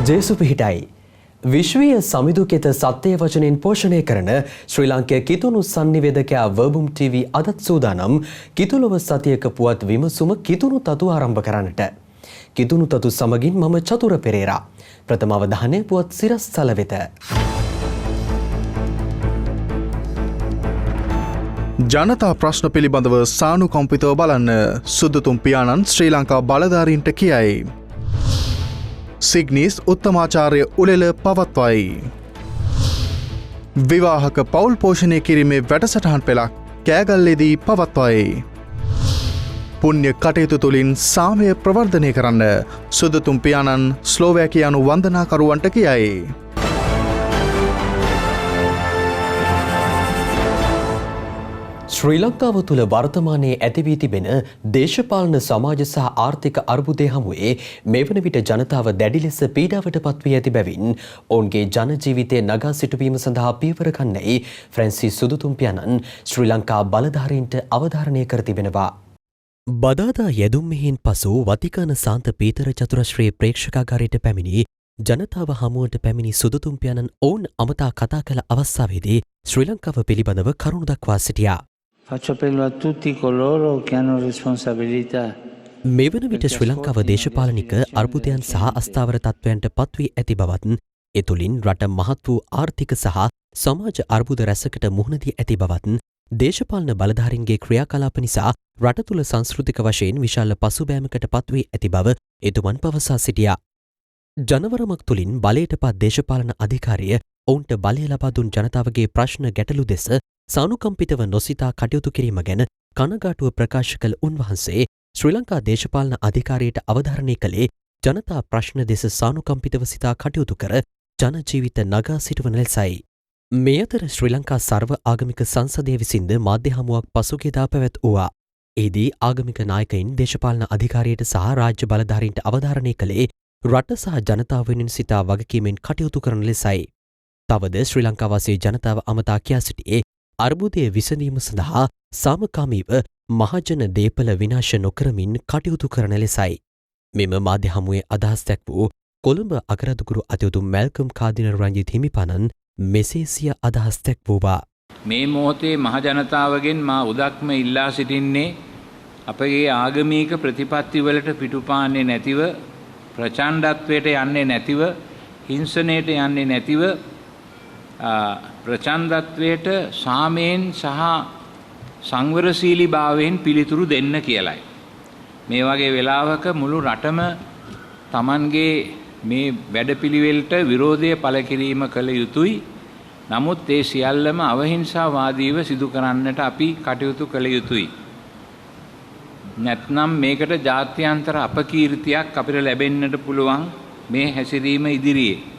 ජේසු පිහිටයි. විශ්වීය සමිඳුකෙත සත්‍යය වචනයෙන් පෝෂණය කරන ශ්‍රී ලාංකේය කිතුණු සංනිවේදකයා වර්බුම් TV අදත් සූදානම් කිතුලොව සතියක පුවත් විමසුම කිතුණු තතු ආරම්භ කරන්නට. කිතුණු තතු සමගින් මම චතුර පෙරේරා. ප්‍රථම අවධානය පුවත් සිරස්තල වෙත. ජනතා ප්‍රශ්න පිළිබඳව සානුකම්පිතව බලන්න සුදුතුම් පියාණන් ශ්‍රී ලංකා බලධාරීන්ට කියයි. සිග්නිස් උත්තමාචාර්ය උළෙල පවත්වයි. විවාහක පවුල් පෝෂණය කිරීමේ වැඩසටහන් පෙළක් කෑගල්ලේදී පවත්වයි. පුණ්‍ය කටයුතු තුළින් සාමය ප්‍රවර්ධනය කරන්න සුදුතුම් පියාණන් ස්ලෝවෑකියානු වන්දනාකරුවන්ට කියයි. ශ්‍රී ලංකාව තුළ වර්තමානයේ ඇතිවී තිබෙන දේශපාලන සමාජ සහ ආර්ථික අර්බුදය හමුවේ මේ වන විට ජනතාව දැඩි ලෙස පීඩාවට පත්වී ඇති බැවින් ඔවුන්ගේ ජන ජීවිතය නගා සිටුවීම සඳහා පියවර ගන්නයි ෆ්‍රැන්සිස් සුදුතුම් පියාණන් ශ්‍රී ලංකා බලධාරීන්ට අවධාරණය කර තිබෙනවා. බදාදා යෙදුම් මෙහින් පසු වතිකාන සාන්ත පීතර චතුරශ්‍රී ප්‍රේක්ෂකාගාරයට පැමිණි ජනතාව හමුවට පැමිණි සුදුතුම් පියාණන් ඔවුන් අමතා කතා කළ අවස්ථාවේදී ශ්‍රී ලංකාව පිළිබඳව කරුණු දක්වා සිටියා. Faccio appello a tutti coloro che hanno responsabilità. මේ වන විට ශ්‍රී ලංකාව දේශපාලනික අර්බුදයන් සහ අස්ථාවර තත්ත්වයන්ට පත්වී ඇති බවත් ඒ තුළින් රට මහත් වූ ආර්ථික සහ සමාජ අර්බුද රැසකට මුහුණ දී ඇති බවත් දේශපාලන බලධාරීන්ගේ ක්‍රියාකලාප නිසා රට තුළ සංස්කෘතික වශයෙන් විශාල පසුබෑමකට පත්වී ඇති බව එතුමන් පවසා සිටියා. ජනවරමක් තුළින් බලයට පත් දේශපාලන අධිකාරිය ඔවුන්ට බලය ලබා දුන් ජනතාවගේ ප්‍රශ්න ගැටලු දෙස සානුකම්පිතව නොසිතා කටයුතු කිරීම ගැන කනගාටුව ප්‍රකාශ කළ උන්වහන්සේ ශ්‍රී ලංකා දේශපාලන අධිකාරියට අවධාරණය කළේ ජනතා ප්‍රශ්න දෙස සානුකම්පිතව සිතා කටයුතු කර ජනජීවිත නගා සිටුවන ලෙසයි. මේ අතර ශ්‍රී ලංකා සර්ව ආගමික සංසදය විසින්ද මාධ්‍ය හමුවක් පසුගියදා පැවැත්වුවා. එහිදී ආගමික නායකයින් දේශපාලන අධිකාරියට සහ රාජ්‍ය බලධාරීන්ට අවධාරණය කළේ රට සහ ජනතාව වෙනුවෙන් සිතා වගකීමෙන් කටයුතු කරන ලෙසයි. තවද ශ්‍රී ලංකාවාසී ජනතාව අමතා කියා සිටියේ අර්බුදය විසඳීම සඳහා සාමකාමීව මහජන දේපල විනාශ නොකරමින් කටයුතු කරන ලෙසයි. මෙම මාධ්‍ය හමුවේ අදහස් දැක් වූ කොළඹ අගරදුගුරු අතිඋතුම් මැල්කම් කාදිනල් රංජිත් හිමිපාණන් මෙසේ සිය අදහස් දැක් වූවා. මේ මොහොතේ මහජනතාවගෙන් මා උදක්ම ඉල්ලා සිටින්නේ අපගේ ආගමික ප්‍රතිපත්තිවලට පිටුපාන්නේ නැතිව ප්‍රචණ්ඩත්වයට යන්නේ නැතිව හිංසනයට යන්නේ නැතිව ප්‍රචණ්ඩත්වයට සාමයෙන් සහ සංවරශීලී භාවයෙන් පිළිතුරු දෙන්න කියලයි. මේ වගේ වෙලාවක මුළු රටම Tamanගේ මේ වැඩපිළිවෙලට විරෝධය පළ කිරීම කළ යුතුයි. නමුත් ඒ සියල්ලම අවහිංසාවාදීව සිදු කරන්නට අපි කටයුතු කළ යුතුයි. නැත්නම් මේකට ජාත්‍යන්තර අපකීර්තියක් අපිට ලැබෙන්නට පුළුවන් මේ හැසිරීම ඉදිරියේ.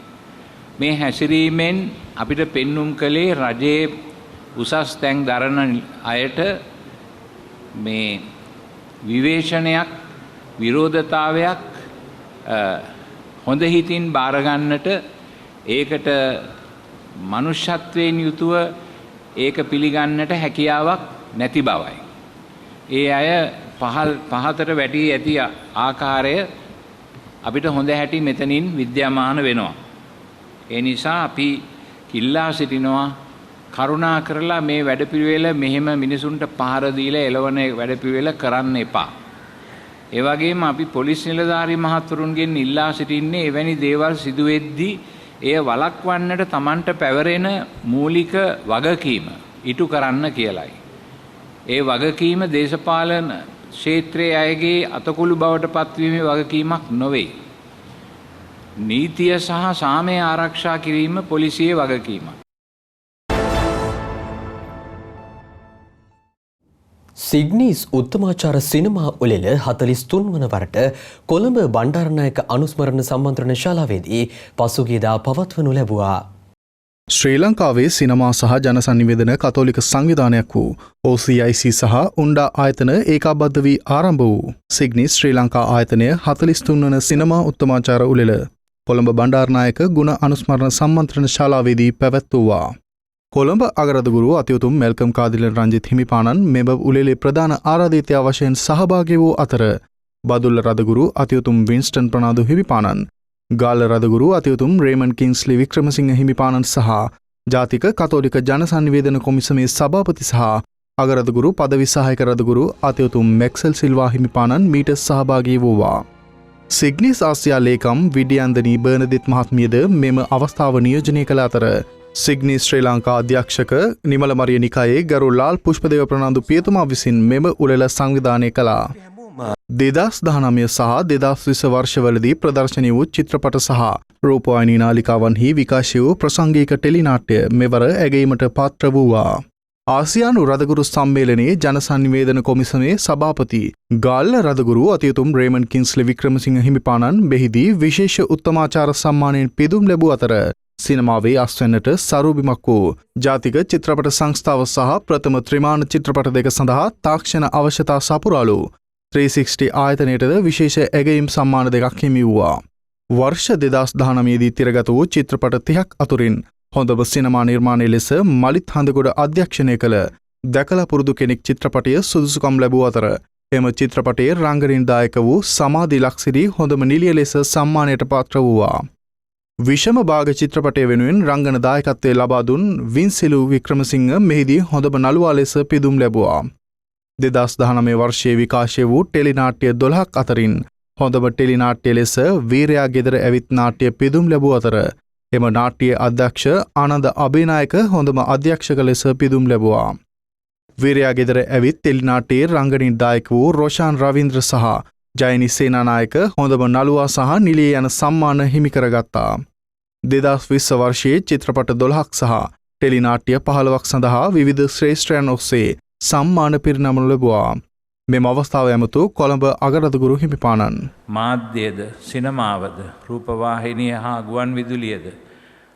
මේ හැසිරීමෙන් අපිට පෙන්눔 කළේ රජයේ උසස් තැන් දරන අයට මේ විවේචනයක් විරෝධතාවයක් හොඳ හිතින් බාර ගන්නට ඒකට මනුෂ්‍යත්වයෙන් යුතුව ඒක පිළිගන්නට හැකියාවක් නැති බවයි. ඒ අය පහතට වැටී ඇති ආකාරය අපිට හොඳ හැටි මෙතනින් විද්‍යාමාන වෙනවා. ඒ නිසා අපි ඉල්ලා සිටිනවා කරුණා කරලා මේ වැඩපිළිවෙල මෙහෙම මිනිසුන්ට පහර දීලා එළවන වැඩපිළිවෙල කරන්න එපා. ඒ වගේම අපි පොලිස් නිලධාරී මහත්වරුන්ගෙන් ඉල්ලා සිටින්නේ එවැනි දේවල් සිදු වෙද්දී එය වළක්වන්නට Tamanට පැවරෙන මූලික වගකීම ඉටු කරන්න කියලයි. ඒ වගකීම දේශපාලන ක්ෂේත්‍රයේ අයගේ අතකොළු බවට පත්වීමේ වගකීමක් නොවේ. නීතිය සහ සාමය ආරක්ෂා කිරීම පොලිසියේ වගකීමක්. සිග්නිස් උත්තමාචාර සිනමා උළෙල 43 වන වරට කොළඹ බණ්ඩාරනායක අනුස්මරණ සම්මන්ත්‍රණ ශාලාවේදී පසුගියදා පවත්වනු ලැබුවා. ශ්‍රී ලංකාවේ සිනමා සහ ජනසන්නිවේදන කතෝලික සංවිධානයක් වූ OCIC සහ උණ්ඩා ආයතන ඒකාබද්ධ වී ආරම්භ වූ සිග්නිස් ශ්‍රී ලංකා ආයතනය 43 වන සිනමා උත්තමාචාර උළෙල කොළඹ බණ්ඩාරනායක ගුණ අනුස්මරණ සම්මන්ත්‍රණ ශාලාවේදී පැවැත්වුවා. කොළඹ අගරදුගුරු අතිඋතුම් මැල්කම් කාදිනල් රංජිත් හිමිපාණන් මෙම උළෙලේ ප්‍රධාන ආරාධිතයා වශයෙන් සහභාගී වූ අතර බදුල්ල රදගුරු අතිඋතුම් වින්ස්ටන් ප්‍රනාදු හිමිපාණන් ගාල්ල රදගුරු අතියුතුම් රේමන් කින්ස්ලි වික්‍රමසිංහ හිමිපාණන් සහ ජාතික කතෝලික ජන සංනිවේදන කොමිසමේ සභාපති සහ අගරදගුරු පදවි සහායක රදගුරු අතියුතුම් මැක්සල් සිල්වා හිමිපාණන් මීට සහභාගී වූවා. සිග්නිස් ආසියා ලේකම් විඩියන්දනී බර්නදිත් මහත්මියද මෙම අවස්ථාව නියෝජනය කළ අතර සිග්නී ශ්‍රී ලංකා අධ්‍යක්ෂක නිමල මරිය නිකායේ ගරු ලාල් පුෂ්පදේව ප්‍රනාන්දු පියතුමා විසින් මෙම උළෙල සංවිධානය කළා. 2019 සහ 2020 වර්ෂවලදී ප්‍රදර්ශනය වූ චිත්‍රපට සහ රූපවාහිනී නාලිකාවන්හි විකාශය වූ ප්‍රසංගික ටෙලිනාට්‍ය මෙවර ඇගීමට පාත්‍ර වූවා. ආසියානු රදගුරු සම්මේලනයේ ජන සංනිවේදන කොමිසමේ සභාපති ගාල්ල රදගුරු අතියුතුම් රේමන් කින්ස්ලි වික්‍රමසිංහ හිමිපාණන් මෙහිදී විශේෂ උත්තමාචාර සම්මානයෙන් පිදුම් ලැබූ අතර සිනමාවේ අස්වැන්නට සරූබිමක් වූ ජාතික චිත්‍රපට සංස්ථාව සහ ප්‍රථම ත්‍රිමාණ චිත්‍රපට දෙක සඳහා තාක්ෂණ අවශ්‍යතා සපුරාලු 360 ආයතනයටද විශේෂ ඇගයීම් සම්මාන දෙකක් හිමි වූවා. වර්ෂ 2019 දී තිරගත වූ චිත්‍රපට 30ක් අතුරින් හොඳම සිනමා නිර්මාණය ලෙස මලිත් හඳගොඩ අධ්‍යක්ෂණය කළ දැකලා පුරුදු කෙනෙක් චිත්‍රපටය සුදුසුකම් ලැබූ අතර එම චිත්‍රපටයේ රංගනින් දායක වූ සමාධි ලක්සිරි හොඳම නිලිය ලෙස සම්මානයට පාත්‍ර වූවා. විෂම භාග චිත්‍රපටය වෙනුවෙන් රංගන දායකත්වය ලබා දුන් වින්සිලු වික්‍රමසිංහ මෙහිදී හොඳම නළුවා ලෙස පිදුම් ලැබුවා. 2019 වර්ෂයේ විකාශය වූ ටෙලිනාට්‍ය 12ක් අතරින් හොඳම ටෙලිනාට්‍ය ලෙස වීරයා ගෙදර ඇවිත් නාට්‍ය පිදුම් ලැබූ අතර එම නාට්‍ය අධ්‍යක්ෂ ආනන්ද අබේනායක හොඳම අධ්‍යක්ෂක ලෙස පිදුම් ලැබුවා. වීරයා ගෙදර ඇවිත් ටෙලිනාට්‍යයේ රංගනින් දායක වූ රෝෂාන් රවීන්ද්‍ර සහ ජයනි සේනානායක හොඳම නළුවා සහ නිලිය යන සම්මාන හිමි කරගත්තා. 2020 වර්ෂයේ චිත්‍රපට 12ක් සහ ටෙලිනාට්‍ය 15ක් සඳහා විවිධ ශ්‍රේෂ්ඨයන් ඔස්සේ සම්මාන පිරිනමනු ලැබුවා. මෙම අවස්ථාව ඇමතු කොළඹ අගරදගුරු හිමිපාණන්. මාධ්‍යද සිනමාවද රූපවාහිනිය හා ගුවන් විදුලියද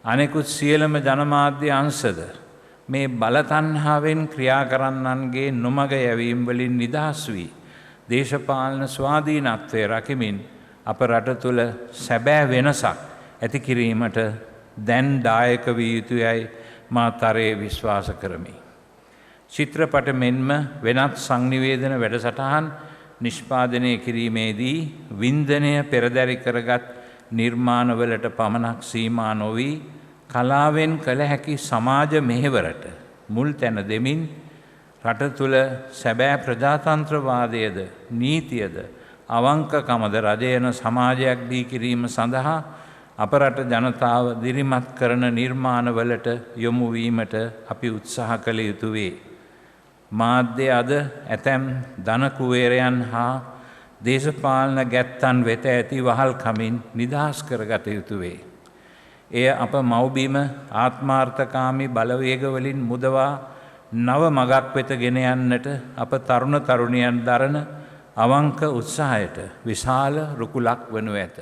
අනෙකුත් සියලුම ජනමාධ්‍ය අංශද මේ බලතණ්හාවෙන් ක්‍රියා කරන්නන්ගේ නොමග යැවීම් වලින් නිදහස් වී දේශපාලන ස්වාධීනත්වය රකිමින් අප රට තුළ සැබෑ වෙනසක් ඇති කිරීමට දැන් දායක විය යුතුයයි මා තරයේ විශ්වාස කරමි. චිත්‍රපට මෙන්ම වෙනත් සංනිවේදන වැඩසටහන් නිෂ්පාදනය කිරීමේදී වින්දනය පෙරදැරි කරගත් නිර්මාණවලට පමණක් සීමා නොවී කලාවෙන් කළ හැකි සමාජ මෙහෙවරට මුල් තැන දෙමින් රට තුළ සැබෑ ප්‍රජාතන්ත්‍රවාදයද නීතියද අවංකකමද රජයන සමාජයක් දී කිරීම සඳහා අප රට ජනතාව දිරිමත් කරන නිර්මාණවලට යොමු වීමට අපි උත්සාහ කළ යුතු වේ. මාධ්‍ය අද ඇතැම් ධනකුවේරයන් හා දේශපාලන ගැත්තන් වෙත ඇති වහල්කමින් නිදහස් කරගත යුතු වේ. එය අප මව්බිම ආත්මාර්ථකාමී බලවේගවලින් මුදවා නව මගක් වෙත ගෙන යන්නට අප තරුණ තරුණියන් දරන අවංක උත්සාහයට විශාල රුකුලක් වනු ඇත.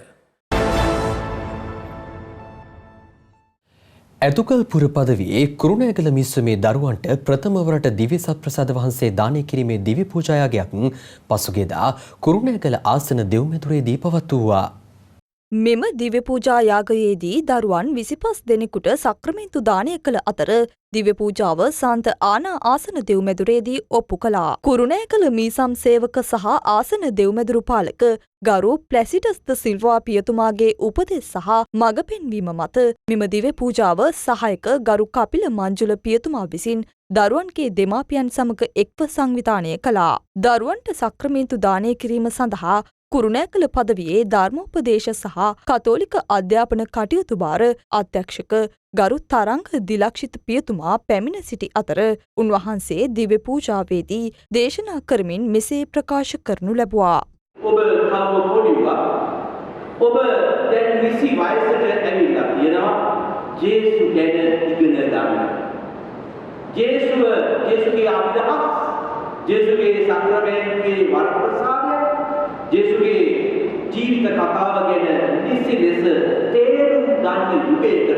ඇතුකල් පුර පදවියේ කුරුණෑගල මිස්සමේ දරුවන්ට ප්‍රථමවරට දිව්‍ය සත්ප්‍රසාද වහන්සේ දානය කිරීමේ දිව්‍ය පූජායාගයක් පසුගියදා කුරුණෑගල ආසන දෙව්මැදුරේදී පවත්වුවා. මෙම දිව්‍ය පූජා යාගයේදී දරුවන් 25 දෙනෙකුට සක්‍රමේන්තු දානය කළ අතර දිව්‍ය පූජාව සාන්ත ආනා ආසන දෙව්මැදුරේදී ඔප්පු කළා. කුරුණෑගල මීසම් සේවක සහ ආසන දෙව්මැදුරු පාලක ගරු ප්ලැසිඩස් ද සිල්වා පියතුමාගේ උපදෙස් සහ මඟ පෙන්වීම මත මෙම දිව්‍ය පූජාව සහායක ගරු කපිල මංජුල පියතුමා විසින් දරුවන්ගේ දෙමාපියන් සමග එක්ව සංවිධානය කළා. දරුවන්ට සක්‍රමේන්තු දානය කිරීම සඳහා කුරුණෑගල පදවියේ ධර්මෝපදේශ සහ කතෝලික අධ්‍යාපන කටයුතු භාර අධ්‍යක්ෂක ගරු තරංග දිලක්ෂිත පියතුමා පැමිණ සිටි අතර උන්වහන්සේ දිව්‍ය පූජාවේදී දේශනා කරමින් මෙසේ ප්‍රකාශ කරනු ලැබුවා. ඔබ කවම පොඩිවා ඔබ දැන් 20 වයසට ඇවිල්ලා තියෙනවා. ජේසු ගැන ඉගෙන ගන්න. ජේසුගේ අභිදහස්, ජේසුගේ සක්‍රමයන්ගේ වරප්‍රසාදය, ජේසුගේ ජීවිත කතාව ගැන නිසි ලෙස තේරුම් ගන්න යුගයකට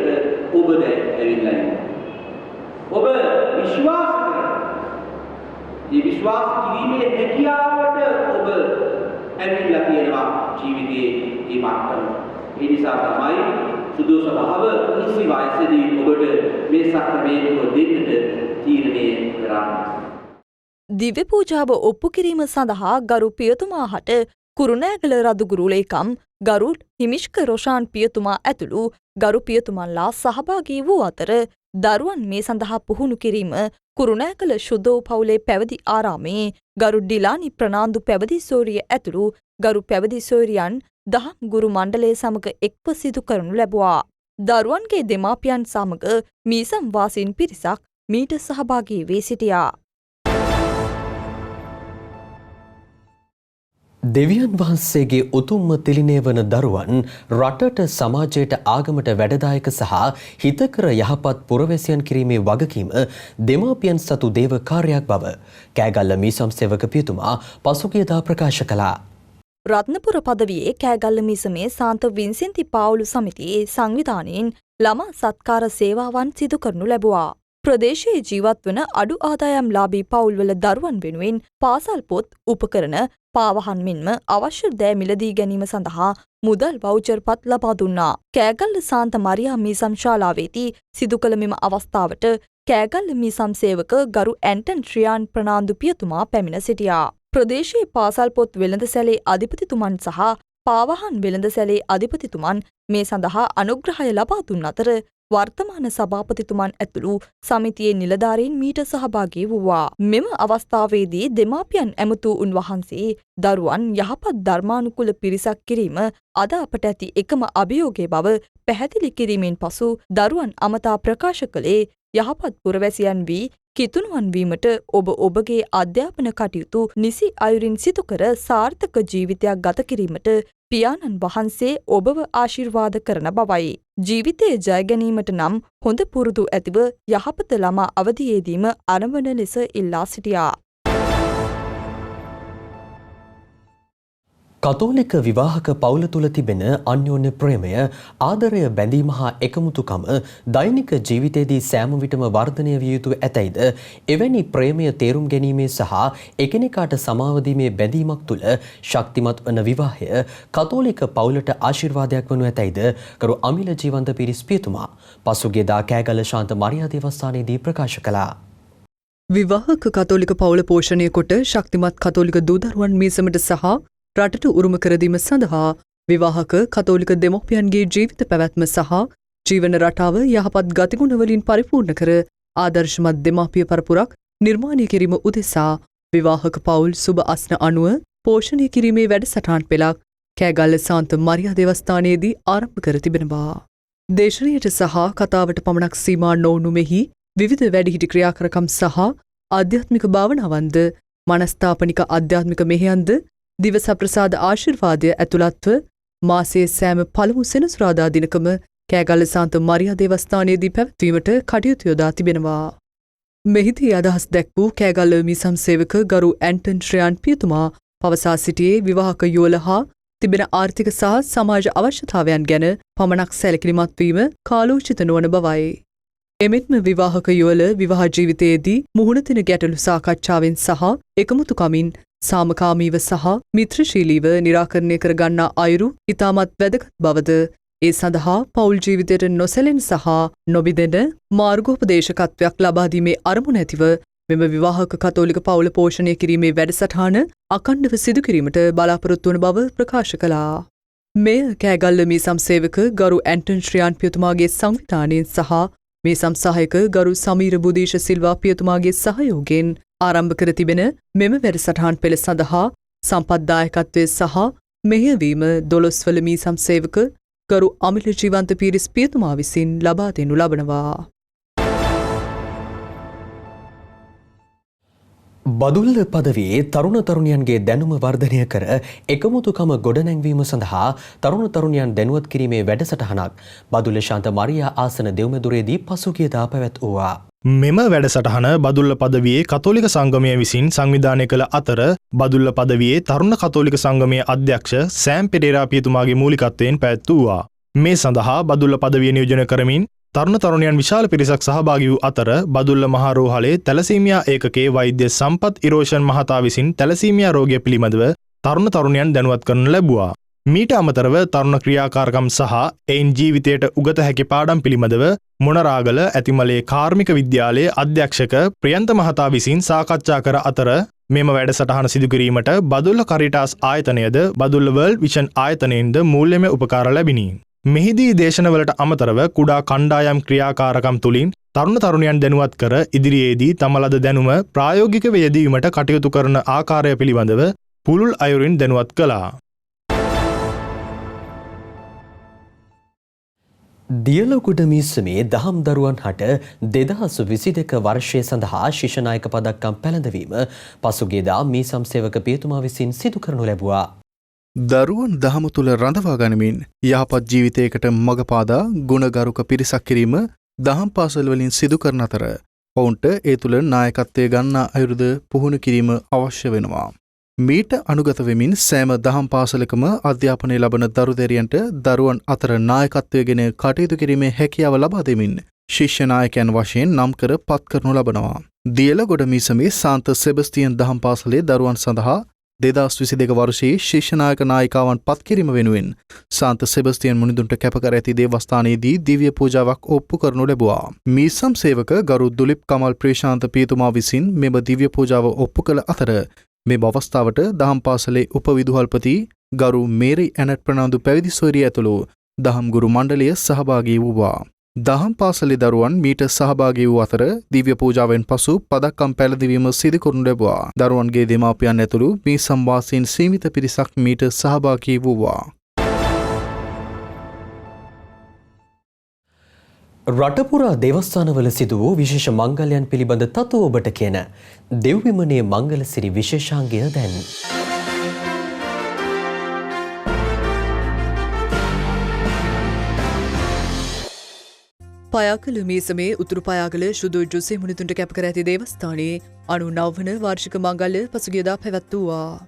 ඔබ දැන් ඇවිල්ලා ඉන්නවා. ඔබ විශ්වාස කරනවා. මේ විශ්වාස කිරීමේ හැකියාවට ඔබ ඇවිල්ලා තියෙනවා ජීවිතයේ මේ මට්ටම. ඒ නිසා තමයි සුදු ස්වභාව නිසි වයසේදී ඔබට මේ සක්‍රමයන්ව දෙන්නට තීරණය කරන්නේ. දිව්‍ය පූජාව ඔප්පු කිරීම සඳහා ගරු පියතුමා හට කුරුණෑගල රදුගුරු ලේකම් ගරු හිමිෂ්ක රොෂාන් පියතුමා ඇතුළු ගරු පියතුමන්ලා සහභාගී වූ අතර දරුවන් මේ සඳහා පුහුණු කිරීම කුරුණෑගල ශුද්ධෝ පවුලේ පැවිදි ආරාමේ ගරු ඩිලානි ප්‍රනාන්දු පැවිදි සෝරිය ඇතුළු ගරු පැවිදි සෝරියන් දහම් ගුරු මණ්ඩලය සමග එක්ව සිදු කරනු ලැබුවා. දරුවන්ගේ දෙමාපියන් සමග මීසම් වාසීන් පිරිසක් මීට සහභාගී වී සිටියා. දෙවියන් වහන්සේගේ උතුම්ම තිලිනය වන දරුවන් රටට සමාජයට ආගමට වැඩදායක සහ හිතකර යහපත් පුරවැසියන් කිරීමේ වගකීම දෙමාපියන් සතු දේව කාර්යයක් බව කෑගල්ල මීසම් සේවක පියතුමා පසුගියදා ප්‍රකාශ කළා. රත්නපුර පදවියේ කෑගල්ල මීසමේ සාන්ත වින්සෙන්ති පාවුලු සමිතියේ සංවිධානයෙන් ළමා සත්කාර සේවාවන් සිදු කරනු ලැබුවා. ප්‍රදේශයේ ජීවත් වන අඩු ආදායම් ලාභී පවුල්වල දරුවන් වෙනුවෙන් පාසල් පොත් උපකරණ පාවහන් මෙන්ම අවශ්‍ය දෑ මිලදී ගැනීම සඳහා මුදල් වවුචර්පත් ලබා දුන්නා. කෑගල්ල සාන්ත මරියා මීසම් ශාලාවේදී සිදු කළ මෙම අවස්ථාවට කෑගල්ල මීසම් සේවක ගරු ඇන්ටන් ශ්‍රියාන් ප්‍රනාන්දු පියතුමා පැමිණ සිටියා. ප්‍රදේශයේ පාසල් පොත් වෙළඳසැලේ අධිපතිතුමන් සහ පාවහන් වෙළඳසැලේ අධිපතිතුමන් මේ සඳහා අනුග්‍රහය ලබා දුන් අතර වර්තමාන සභාපතිතුමන් ඇතුළු සමිතියේ නිලධාරීන් මීට සහභාගී වූවා. මෙම අවස්ථාවේදී දෙමාපියන් ඇමතූ උන්වහන්සේ දරුවන් යහපත් ධර්මානුකූල පිරිසක් කිරීම අද අපට ඇති එකම අභියෝගය බව පැහැදිලි කිරීමෙන් පසු දරුවන් අමතා ප්‍රකාශ කළේ යහපත් පුරවැසියන් වී කිතුණුවන් වීමට ඔබ ඔබගේ අධ්‍යාපන කටයුතු නිසි අයුරින් සිදු කර සාර්ථක ජීවිතයක් ගත කිරීමට පියාණන් වහන්සේ ඔබව ආශිර්වාද කරන බවයි. ජීවිතයේ ජය ගැනීමට නම් හොඳ පුරුදු ඇතිව යහපත ළමා අවදියේදීම අරඹන ලෙස ඉල්ලා සිටියා. කතෝලික විවාහක පවුල තුළ තිබෙන අන්‍යෝන්‍ය ප්‍රේමය, ආදරය, බැඳීම හා එකමුතුකම දෛනික ජීවිතයේදී සෑම විටම වර්ධනය විය යුතු ඇතැයිද, එවැනි ප්‍රේමය තේරුම් ගැනීමේ සහ එකිනෙකාට සමාව දීමේ බැඳීමක් තුළ ශක්තිමත් වන විවාහය කතෝලික පවුලට ආශිර්වාදයක් වනු ඇතැයිද කරු අමිල ජීවන්ත පිරිස් පියතුමා පසුගියදා කෑගල්ල ශාන්ත මරියා දේවස්ථානයේදී ප්‍රකාශ කළා. විවාහක කතෝලික පවුල පෝෂණය කොට ශක්තිමත් කතෝලික දූදරුවන් මීසමට සහ රටට උරුම කරදීම සඳහා විවාහක කතෝලික දෙමෝපියන්ගේ ජීවිත පැවැත්ම සහ ජීවන රටාව යහපත් ගතිගුණවලින් පරිපූර්ණ කර ආදර්ශමත් දෙමාපිය පරපුරක් නිර්මාණය කිරීම උදෙසා විවාහක පවුල් සුබ අස්න අනුව පෝෂණය කිරීමේ වැඩසටහන් පෙළක් කෑගල්ල සාන්ත මරියා දේවස්ථානයේදී ආරම්භ කර තිබෙනවා. දේශනයට සහ කතාවට පමණක් සීමා නොවුණු මෙහි විවිධ වැඩිහිටි ක්‍රියාකරකම් සහ ආධ්‍යාත්මික භාවනාවන්ද මනස්ථාපනික ආධ්‍යාත්මික මෙහෙයන්ද දිවස ප්‍රසාද ආශිර්වාදය ඇතුළත්ව මාසයේ සෑම පළමු සෙනසුරාදා දිනකම කෑගල්ල සාන්ත මරියා දේවස්ථානයේදී පැවැත්වීමට කටයුතු යොදා තිබෙනවා. මෙහිදී අදහස් දැක් වූ කෑගල්ල මීසම් සේවක ගරු ඇන්ටන් ශ්‍රයාන් පියතුමා පවසා සිටියේ විවාහක යුවල හා තිබෙන ආර්ථික සහ සමාජ අවශ්‍යතාවයන් ගැන පමණක් සැලකිලිමත් වීම කාලෝචිත නොවන බවයි. එමෙන්ම විවාහක යුවල විවාහ ජීවිතයේදී මුහුණ දෙන ගැටලු සාකච්ඡාවෙන් සහ එකමුතුකමින් සාමකාමීව සහ මිත්‍රශීලීව නිරාකරණය කරගන්නා අයුරු ඉතාමත් වැදගත් බවද ඒ සඳහා පවුල් ජීවිතයට නොසැලෙන සහ නොබිදෙන මාර්ගෝපදේශකත්වයක් ලබා දීමේ අරමුණ ඇතිව මෙම විවාහක කතෝලික පවුල පෝෂණය කිරීමේ වැඩසටහන අඛණ්ඩව සිදු කිරීමට බලාපොරොත්තු වන බව ප්‍රකාශ කළා. මෙය කෑගල්ල මීසම් සේවක ගරු ඇන්ටන් ශ්‍රියාන් පියතුමාගේ සංවිධානයෙන් සහ මීසම් සහායක ගරු සමීර බුදීෂ සිල්වා පියතුමාගේ සහයෝගයෙන් ආරම්භ කර තිබෙන මෙම වැඩසටහන් පෙළ සඳහා සම්පත්දායකත්වය සහ මෙහෙයවීම 12 වල මීසම් සේවක ගරු අමිල ජීවන්ත පීරිස් පියතුමා විසින් ලබා දෙනු ලබනවා. බදුල්ල පදවියේ තරුණ තරුණියන්ගේ දැනුම වර්ධනය කර එකමුතුකම ගොඩනැංවීම සඳහා තරුණ තරුණියන් දැනුවත් කිරීමේ වැඩසටහනක් බදුල්ල ශාන්ත මරියා ආසන දෙව්මැදුරේදී පසුගියදා පැවැත්වුවා. මෙම වැඩසටහන බදුල්ල පදවියේ කතෝලික සංගමය විසින් සංවිධානය කළ අතර බදුල්ල පදවියේ තරුණ කතෝලික සංගමයේ අධ්‍යක්ෂ සෑම් පෙරේරා පියතුමාගේ මූලිකත්වයෙන් පැවැත්වුවා. මේ සඳහා බදුල්ල පදවිය නියෝජනය කරමින් තරුණ තරුණයන් විශාල පිරිසක් සහභාගී වූ අතර බදුල්ල මහා රෝහලේ තැලසීමියා ඒකකයේ වෛද්‍ය සම්පත් ඉරෝෂන් මහතා විසින් තැලසීමියා රෝගය පිළිබඳව තරුණ තරුණයන් දැනුවත් කරනු ලැබුවා. මීට අමතරව තරුණ ක්‍රියාකාරකම් සහ එයින් ජීවිතයට උගත හැකි පාඩම් පිළිබඳව මොනරාගල ඇතිමලේ කාර්මික විද්‍යාලයේ අධ්‍යක්ෂක ප්‍රියන්ත මහතා විසින් සාකච්ඡා කර අතර මෙම වැඩසටහන සිදු කිරීමට බදුල්ල කරිටාස් ආයතනයද බදුල්ල වර්ල්ඩ් විෂන් ආයතනයෙන්ද මූල්‍යමය උපකාර ලැබිණි. මෙහිදී දේශනවලට අමතරව කුඩා කණ්ඩායම් ක්‍රියාකාරකම් තුළින් තරුණ තරුණයන් දැනුවත් කර ඉදිරියේදී තම ලද දැනුම ප්‍රායෝගිකව යෙදවීමට කටයුතු කරන ආකාරය පිළිබඳව පුළුල් අයුරින් දැනුවත් කළා. දියලොකුඩ මිස්සමේ දහම් දරුවන් හට 2022 වර්ෂය සඳහා ශිෂ්‍යනායක පදක්කම් පැළඳවීම පසුගියදා මීසම් සේවක පියතුමා විසින් සිදු කරනු ලැබුවා. දරුවන් දහම තුළ රඳවා ගනිමින් යහපත් ජීවිතයකට මඟ පාදා ගුණගරුක පිරිසක් කිරීම දහම් පාසල් වලින් සිදු කරන අතර ඔවුන්ට ඒ තුළ නායකත්වය ගන්නා අයුරුද පුහුණු කිරීම අවශ්‍ය වෙනවා. මීට අනුගත වෙමින් සෑම දහම් පාසලකම අධ්‍යාපනය ලබන දරුදැරියන්ට දරුවන් අතර නායකත්වය ගෙන කටයුතු කිරීමේ හැකියාව ලබා දෙමින් ශිෂ්‍ය නායකයන් වශයෙන් නම් කර පත් කරනු ලබනවා. දියලගොඩ මිසමේ සාන්ත සෙබස්තියන් දහම් පාසලේ දරුවන් සඳහා 2022 වර්ෂයේ ශිෂ්‍ය නායක නායිකාවන් පත් කිරීම වෙනුවෙන් සාන්ත සෙබස්තියන් මුනිදුන්ට කැපකර ඇති දේවස්ථානයේදී දිව්‍ය පූජාවක් ඔප්පු කරනු ලැබුවා. මීසම් සේවක ගරු දුලිප් කමල් ප්‍රේශාන්ත පියතුමා විසින් මෙම දිව්‍ය පූජාව ඔප්පු කළ අතර මේ අවස්ථාවට දහම් පාසලේ උපවිදුහල්පති ගරු මේරි ඇනට් ප්‍රනාන්දු පැවිදි සොයරිය ඇතුළු දහම් ගුරු මණ්ඩලය සහභාගී වූවා. දහම් පාසලේ දරුවන් මීට සහභාගී වූ අතර දිව්‍ය පූජාවෙන් පසු පදක්කම් පැළඳවීම සිදු කරනු ලැබුවා. දරුවන්ගේ දෙමාපියන් ඇතුළු මේ සම්වාසීන් සීමිත පිරිසක් මීට සහභාගී වූවා. රටපුරා දේවස්ථානවල සිදු වූ විශේෂ මංගල්‍යයන් පිළිබඳ තතු ඔබට කියන දෙව්විමනේ මංගලසිරි විශේෂාංගය දැන්. පයාකල මීසමේ උතුරු පයාගල ශුදු ජුසේ මුනිතුන්ට කැපකර ඇති දේවස්ථානයේ 99 වන වාර්ෂික මංගල්‍ය පසුගියදා පැවැත්වුවා.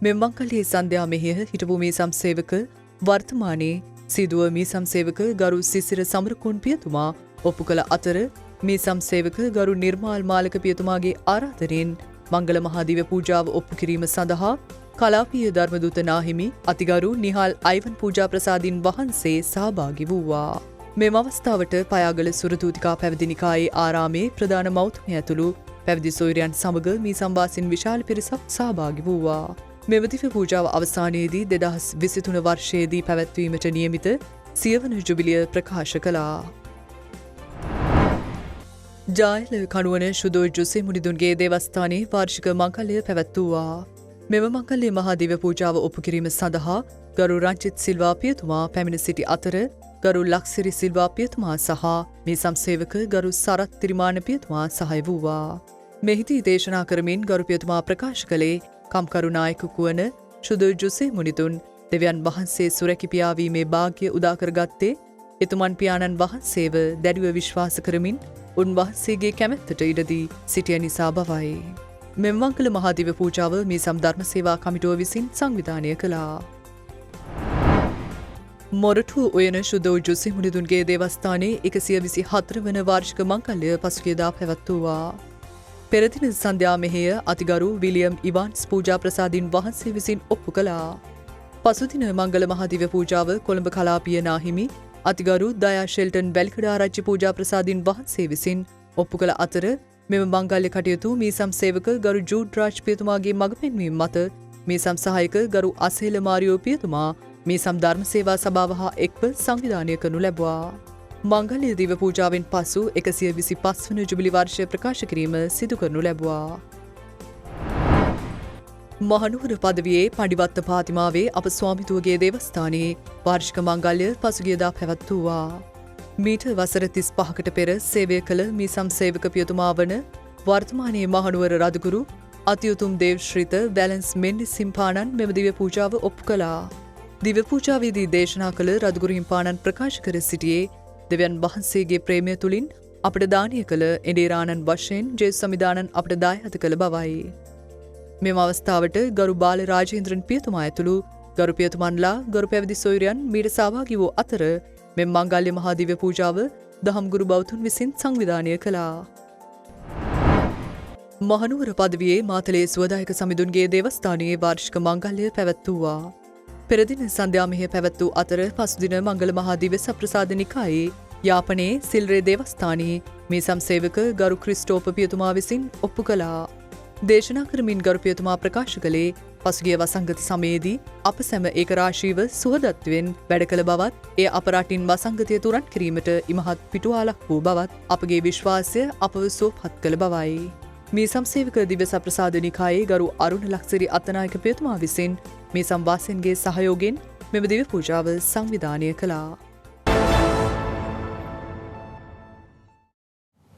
මෙම මංගල්‍යයේ සන්ධ්‍යා මෙහෙය හිටපු මීසම් සේවක වර්තමානයේ සිදුව මීසම් සේවක ගරු සිසිර සමරකුන් පියතුමා ඔප්පු කළ අතර මීසම් සේවක ගරු නිර්මාල් මාලක පියතුමාගේ ආරාධනයෙන් මංගල මහාදිව්‍ය පූජාව ඔප්පු කිරීම සඳහා කලාපීය ධර්මදූත නාහිමි අතිගරු නිහාල් අයිවන් පූජා ප්‍රසාදින් වහන්සේ සහභාගී වූවා. මෙම අවස්ථාවට පයාගල සුරදූතිකා පැවිදි නිකායේ ආරාමේ ප්‍රධාන මෞතුමිය ඇතුළු පැවිදි සොයුරියන් සමග මේ සම්වාසින් විශාල පිරිසක් සහභාගී වූවා. මෙම දිව්‍ය පූජාව අවසානයේදී 2023 වර්ෂයේදී පැවැත්වීමට නියමිත සියවන ජුබිලිය ප්‍රකාශ කළා. ජායල කණුවන ශුදෝ ජුසේ මුනිදුන්ගේ දේවස්ථානයේ වාර්ෂික මංගල්‍ය පැවැත්වුවා. මෙම මංගල්‍ය මහා දිව්‍ය පූජාව ඔප්පු කිරීම සඳහා ගරු රංජිත් සිල්වා පියතුමා පැමිණ සිටි අතර ගරු ලක්සිරි සිල්වා පියතුමා සහ මේ සම්සේවක ගරු සරත් තිරිමාන පියතුමා සහාය වූවා. මෙහිදී දේශනා කරමින් ගරු පියතුමා ප්‍රකාශ කළේ කම්කරුනායකකු වන ශුදු ජුසේ මුනිදුන් දෙවියන් වහන්සේ සුරැකිපියාවීමේ භාග්‍ය උදාකරගත්තේ එතුමන් පියාණන් වහන්සේව දැඩිව විශ්වාස කරමින් උන්වහන්සේගේ කැමැත්තට ඉඩදී සිටිය නිසා බවයි. මෙම මංගල මහා දිව්‍ය පූජාව මේ සම් ධර්ම සේවා කමිටුව විසින් සංවිධානය කළා. මොරටු උයන ශුදෝ ජුසේ මුනිදුන්ගේ දේවස්ථානයේ 124 වන වාර්ෂික මංගල්‍ය පසුගියදා පැවැත්වුවා. පෙරදින සන්ධ්‍යා මෙහෙය අතිගරු විලියම් ඉවාන්ස් පූජා ප්‍රසාදින් වහන්සේ විසින් ඔප්පු කළා. පසුදින මංගල මහා දිව්‍ය පූජාව කොළඹ කලාපීය නාහිමි අතිගරු දයා ෂෙල්ටන් වැලිකඩාරච්චි පූජා ප්‍රසාදින් වහන්සේ විසින් ඔප්පු කළ අතර මෙම මංගල්‍ය කටයුතු මීසම් සේවක ගරු ජූඩ් රාජ් පියතුමාගේ මඟ පෙන්වීම මත මීසම් සහායක ගරු අසේල මාරියෝ පියතුමා මීසම් ධර්ම සේවා සභාව හා එක්ව සංවිධානය කරනු ලැබුවා. මංගල්‍ය දිව්‍ය පූජාවෙන් පසු 125 වන ජුබිලි වර්ෂය ප්‍රකාශ කිරීම සිදු කරනු ලැබුවා. මහනුවර පදවියේ පඩිවත්ත පාතිමාවේ අප ස්වාමිතුවගේ දේවස්ථානයේ වාර්ෂික මංගල්‍ය පසුගියදා පැවැත්වුවා. මීට වසර 35කට පෙර සේවය කළ මීසම් සේවක පියතුමා වන වර්තමානයේ මහනුවර රදගුරු අතිඋතුම් දේවශ්‍රිත වැලන්ස් මෙන්ඩිස් හිම්පාණන් මෙම දිව්‍ය පූජාව ඔප්පු කළා. දිව්‍ය පූජාවේදී දේශනා කළ රදගුරු හිම්පාණන් ප්‍රකාශ කර සිටියේ දෙවියන් වහන්සේගේ ප්‍රේමය තුළින් අපට දානය කළ එඩේරාණන් වශයෙන් ජේසු සමිදානන් අපට දායහත කළ බවයි. මෙම අවස්ථාවට ගරු බාල රාජේන්ද්‍රන් පියතුමා ඇතුළු ගරු පියතුමන්ලා ගරු පැවිදි සොයුරියන් මීට සහභාගී වූ අතර මෙම මංගල්‍ය මහා දිව්‍ය පූජාව දහම් ගුරු බෞතුන් විසින් සංවිධානය කළා. මහනුවර පදවියේ මාතලේ සුවදායක සමිඳුන්ගේ දේවස්ථානයේ වාර්ෂික මංගල්‍ය පැවැත්වුවා. පෙරදින සන්ධ්‍යාමය පැවැත් වූ අතර පසුදින මංගල මහාදිව සප්‍රසාද නිකායේ යාපනයේ සිල්රේ දේවස්ථානයේ මේ සම්සේවක ගරු ක්‍රිස්ටෝප පියතුමා විසින් ඔප්පු කළා. දේශනා කරමින් ගරු පියතුමා ප්‍රකාශ කළේ පසුගිය වසංගත සමයේදී අප සැම ඒකරාශීව සුහදත්වයෙන් වැඩ කළ බවත් එය අප රටින් වසංගතය තුරන් කිරීමට ඉමහත් පිටුවාලක් වූ බවත් අපගේ විශ්වාසය අපව සුවපත් කළ බවයි. මේ සම්සේවක දිව්‍ය සප්‍රසාද නිකායේ ගරු අරුණ ලක්සිරි අත්තනායක පියතුමා විසින් මේ සම්වාසයන්ගේ සහයෝගෙන් මෙම දිව්‍ය පූජාව සංවිධානය කළා.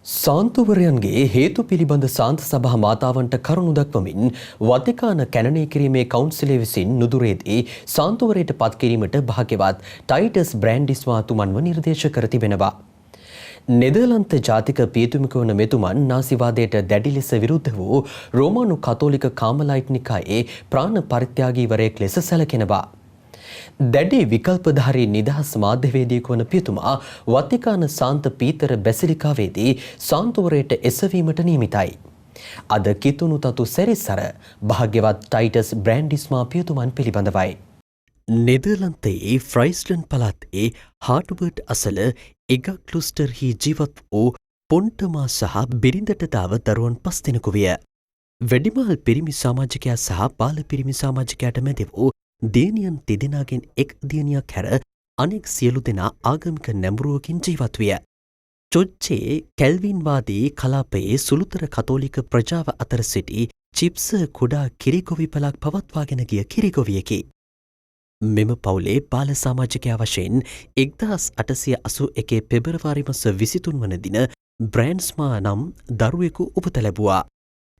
සාන්තුවරයන්ගේ හේතු පිළිබඳ සාන්ත සභා මාතාවන්ට කරුණු දක්වමින් වතිකාන කැනනය කිරීමේ කවුන්සිලය විසින් නුදුරේදී සාන්තුවරයට පත් කිරීමට භාග්‍යවත් ටයිටස් බ්‍රෑන්ඩිස්වාතුමන්ව නිර්දේශ කර තිබෙනවා. නෙදර්ලන්ත ජාතික පියතුමක වන මෙතුමන් නාසිවාදයට දැඩි ලෙස විරුද්ධ වූ රෝමානු කතෝලික කාමලයිට් නිකායේ ප්‍රාණ පරිත්‍යාගීවරයෙක් ලෙස සැලකෙනවා. දැඩි විකල්පධාරී නිදහස් මාධ්‍යවේදියෙකු වන පියතුමා වතිකාන සාන්ත පීතර බැසිලිකාවේදී සාන්තුවරයට එසවීමට නියමිතයි. අද කිතුණු තතු සැරිසර භාග්‍යවත් ටයිටස් බ්‍රෑන්ඩිස්මා පියතුමන් පිළිබඳවයි. නෙදර්ලන්තයේ ෆ්‍රයිස්ලන් පළාතේ හාටුබර්ට් අසල එගක්ලුස්ටර්හි ජීවත් වූ පොන්ටමා සහ බිරිඳට දාව දරුවන් 5 දෙනෙකු විය. වැඩිමහල් පිරිමි සමාජිකයා සහ බාල පිරිමි සමාජිකයාට මැද වූ දියණියන් තිදෙනාගෙන් එක් දියණියක් හැර අනෙක් සියලු දෙනා ආගමික නැඹුරුවකින් ජීවත් විය. චොච්චේ කැල්වින්වාදී කලාපයේ සුළුතර කතෝලික ප්‍රජාව අතර සිටි චිප්ස කුඩා කිරිගොවිපලක් පවත්වාගෙන ගිය කිරිගොවියකි. මෙම පවුලේ බාල සමාජිකයා වශයෙන් 1881 පෙබරවාරි මස 23 වන දින බ්‍රෑන්ඩ්ස්මා නම් දරුවෙකු උපත ලැබුවා.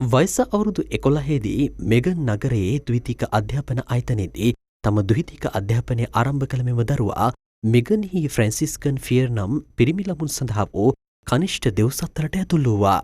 වයස අවුරුදු 11දී මෙගන් නගරයේ ද්විතීක අධ්‍යාපන ආයතනයේදී තම ද්විතීක අධ්‍යාපනය ආරම්භ කළ මෙම දරුවා මෙගන්හි ෆ්‍රැන්සිස්කන් ෆියර් නම් පිරිමි ළමුන් සඳහා වූ කනිෂ්ඨ දෙව්සත්තරට ඇතුල් වූවා.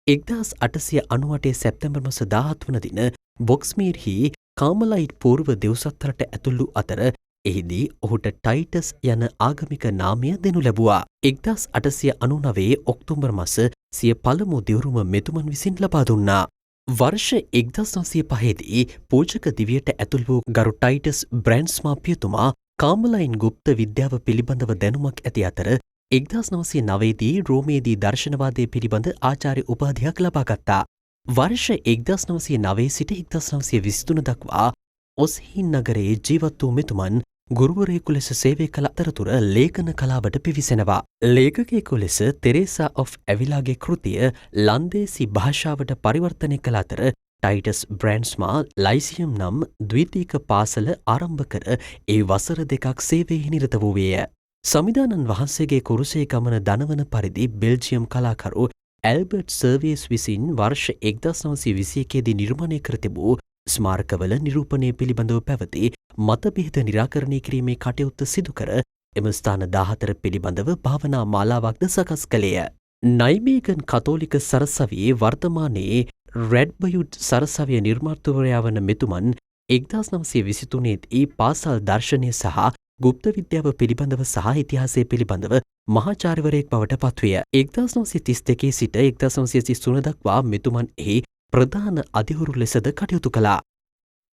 1898 සැප්තැම්බර් මාස 17 වන දින බොක්ස්මීර්හි කාමලයිට් පූර්ව දෙව්සත්තරට ඇතුල් වූ අතර එහිදී ඔහුට ටයිටස් යන ආගමික නාමය දෙනු ලැබුවා. 1899 ඔක්තෝබර් මාස සිය පළමු දිවුරුම මෙතුමන් විසින් ලබා දුන්නා. වර්ෂ 1905දී පූජක දිවියට ඇතුල් වූ ගරු ටයිටස් බ්‍රෑන්ඩ්ස්මා පියතුමා කාමලයින් ගුප්ත විද්‍යාව පිළිබඳව දැනුමක් ඇති අතර 1909දී රෝමේදී දර්ශනවාදය පිළිබඳ ආචාර්ය උපාධියක් ලබා ගත්තා. වර්ෂ 1909 සිට 1923 දක්වා ඔස්හින් නගරයේ ජීවත් වූ මෙතුමන් ගුරුවරයෙකු ලෙස සේවය කළ අතරතුර ලේඛන කලාවට පිවිසෙනවා. ලේඛකයෙකු ලෙස තෙරේසා ඔෆ් ඇවිලාගේ කෘතිය ලන්දේසි භාෂාවට පරිවර්තනය කළ අතර ටයිටස් බ්‍රෑන්ඩ්ස්මා ලයිසියම් නම් ද්විතීක පාසල ආරම්භ කර ඒ වසර 2ක් සේවයේ නිරත වූවේය. සමිදානන් වහන්සේගේ කුරුසේ ගමන දනවන පරිදි බෙල්ජියම් කලාකරු ඇල්බර්ට් සර්වියස් විසින් වර්ෂ 1921 දී නිර්මාණය කර තිබූ ස්මාරකවල නිරූපණය පිළිබඳව පැවති මතභේද නිරාකරණය කිරීමේ කටයුත්ත සිදු කර එම ස්ථාන 14 පිළිබඳව භාවනා මාලාවක්ද සකස් කළේය. නයිමේගන් කතෝලික සරසවියේ වර්තමානයේ රෙඩ්බයුඩ් සරසවිය නිර්මාතෘවරයා වන මෙතුමන් 1923 දී පාසල් දර්ශනය සහ ගුප්ත විද්‍යාව පිළිබඳව සහ ඉතිහාසය පිළිබඳව මහාචාර්යවරයෙක් බවට පත්විය. 1932 සිට 1933 දක්වා මෙතුමන් එහි ප්‍රධාන අධිහුරු ලෙසද කටයුතු කළා.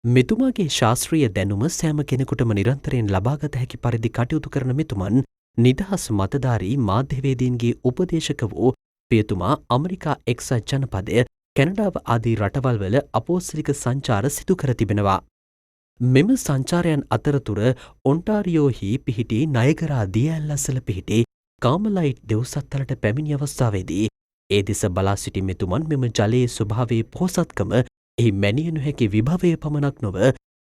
මෙතුමාගේ ශාස්ත්‍රීය දැනුම සෑම කෙනෙකුටම නිරන්තරයෙන් ලබාගත හැකි පරිදි කටයුතු කරන මෙතුමන් නිදහස් මතධාරී මාධ්‍යවේදීන්ගේ උපදේශක වූ පියතුමා ඇමරිකා එක්සත් ජනපදය කැනඩාව ආදී රටවල්වල අපෝස්තලික සංචාර සිදු කර තිබෙනවා. මෙම සංචාරයන් අතරතුර ඔන්ටාරියෝහි පිහිටි නයගරා දිය ඇල්ලසල පිහිටි කාමලයිට් දෙව්සත්තලට පැමිණි අවස්ථාවේදී ඒ දෙස බලා සිටි මෙතුමන් මෙම ජලයේ ස්වභාවයේ පොහොසත්කම එහි මැනිය නොහැකි විභවය පමණක් නොව